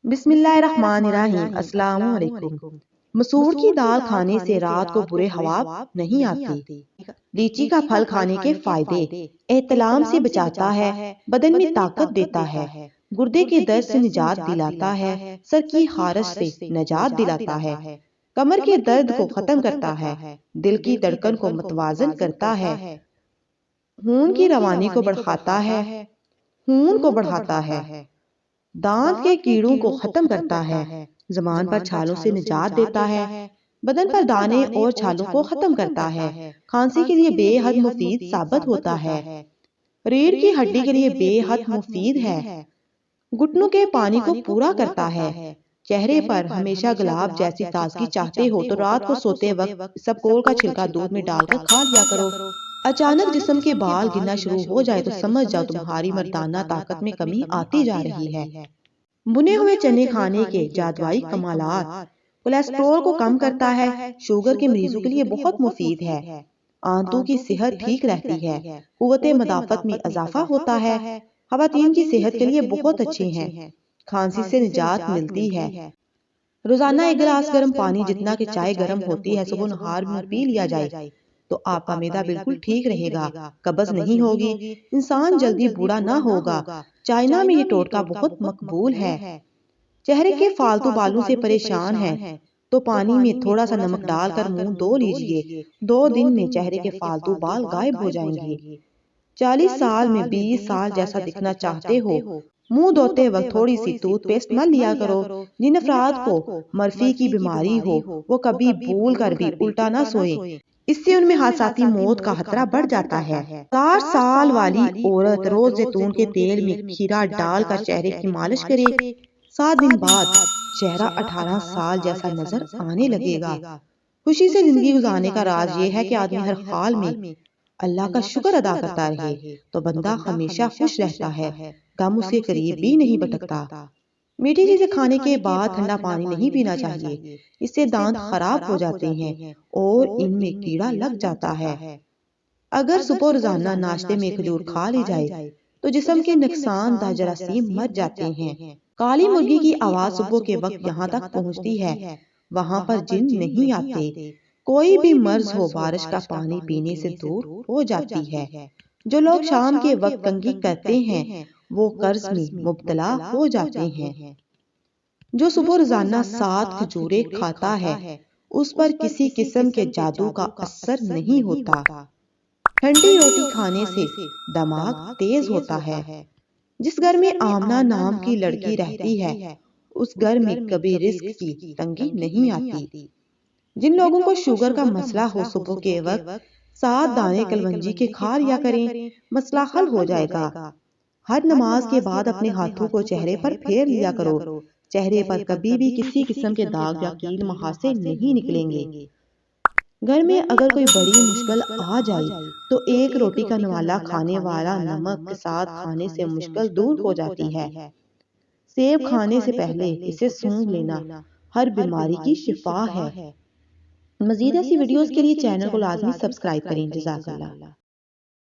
بسم اللہ الرحمن الرحیم۔ السلام علیکم۔ مسور کی دال کھانے سے رات کو برے خواب نہیں آتے۔ لیچی کا پھل کھانے کے فائدے: احتلام سے بچاتا ہے، بدن میں طاقت دیتا ہے، گردے کے درد سے نجات دلاتا ہے، سر کی خارش سے نجات دلاتا ہے، کمر کے درد کو ختم کرتا ہے، دل کی دھڑکن کو متوازن کرتا ہے، خون کی روانی کو بڑھاتا ہے، دانت کے کیڑوں کو ختم کرتا ہے، زبان پر چھالوں سے نجات دیتا ہے، بدن پر دانے اور چھالوں کو ختم کرتا ہے، کھانسی کے لیے بے حد مفید ثابت ہوتا ہے، ریڑھ کی ہڈی کے لیے بے حد مفید ہے، گھٹنوں کے پانی کو پورا کرتا ہے، چہرے پر ہمیشہ گلاب جیسی تازگی چاہتے ہو تو رات کو سوتے وقت اسبگول کا چھلکا دودھ میں ڈال کر کھا لیا کرو۔ اچانک جسم کے بال گرنا شروع ہو جائے تو سمجھ جاؤ تمہاری مردانہ طاقت میں کمی آتی جا رہی ہے۔ بنے ہوئے چنے کھانے کے جادوائی کمالات: کولیسٹرول کو کم کرتا ہے، شوگر کے مریضوں کے لیے بہت مفید ہے، آنتوں کی صحت ٹھیک رہتی ہے، قوت مدافعت میں اضافہ ہوتا ہے، خواتین کی صحت کے لیے بہت اچھے ہیں، کھانسی سے نجات ملتی ہے۔ روزانہ ایک گلاس گرم پانی جتنا کہ چائے گرم ہوتی ہے صبح نہار میں پی لیا جائے تو آپ کا معدہ بالکل ٹھیک رہے گا، قبض نہیں ہوگی، انسان جلدی بوڑھا نہ ہوگا۔ چائنا میں یہ ٹوٹکا بہت مقبول ہے۔ چہرے کے فالتو بالوں سے پریشان ہیں تو پانی میں تھوڑا سا نمک ڈال کر منہ دھو لیجئے، 2 دن میں چہرے کے فالتو بال غائب ہو جائیں گے۔ 40 سال میں 20 سال جیسا دکھنا چاہتے ہو، منہ دھوتے وقت تھوڑی سی ٹوتھ پیسٹ مل لیا کرو۔ جن افراد کو مرفی کی بیماری ہو وہ کبھی بھول کر بھی الٹا نہ سوئیں، اس سے ان میں حادثاتی موت کا خطرہ بڑھ جاتا ہے۔ 60 سال والی عورت روز زیتون کے تیل میں کھیرا ڈال کر چہرے کی مالش کرے، 7 دن بعد چہرہ 18 سال جیسا نظر آنے لگے گا۔ خوشی سے زندگی گزارنے کا راز یہ ہے کہ آدمی ہر حال میں اللہ کا شکر ادا کرتا رہے تو بندہ ہمیشہ خوش رہتا ہے، غم اس کے قریب بھی نہیں بھٹکتا۔ میٹھی چیزیں کھانے کے بعد ٹھنڈا پانی نہیں پینا چاہیے، اس سے دانت خراب ہو جاتے ہیں اور ان میں کیڑا لگ جاتا ہے۔ اگر صبح روزانہ ناشتے میں کھجور کھا لی جائے تو جسم کے نقصان دہ جراثیم مر جاتے ہیں۔ کالی مرغی کی آواز صبح کے وقت یہاں تک پہنچتی ہے، وہاں پر جن نہیں آتے۔ کوئی بھی مرض ہو بارش کا پانی پینے سے دور ہو جاتی ہے۔ جو لوگ شام کے وقت کنگھی کرتے ہیں وہ قرض میں مبتلا ہو جاتے ہیں۔ جو صبح روزانہ 7 کھجوریں کھاتا ہے اس پر کسی قسم کے جادو کا اثر نہیں ہوتا۔ ٹھنڈی روٹی کھانے سے دماغ تیز ہوتا ہے۔ جس گھر میں آمنہ نام کی لڑکی رہتی ہے اس گھر میں کبھی رزق کی تنگی نہیں آتی۔ جن لوگوں کو شوگر کا مسئلہ ہو صبح کے وقت 7 دانے کلونجی کے کھا لیا کریں، مسئلہ حل ہو جائے گا۔ ہر نماز کے بعد اپنے ہاتھوں کو چہرے پر پھیر لیا کرو، چہرے پر کبھی بھی کسی قسم کے داغ یا کیل مہاسے نہیں نکلیں گے۔ گھر میں اگر کوئی بڑی مشکل آ جائے تو ایک روٹی کا نوالا کھانے والا نمک کے ساتھ کھانے سے مشکل دور ہو جاتی ہے۔ سیب کھانے سے پہلے اسے سونگھ لینا ہر بیماری کی شفا ہے۔ مزید ایسی ویڈیوز کے لیے چینل کو لازمی سبسکرائب کریں۔ جزاک اللہ۔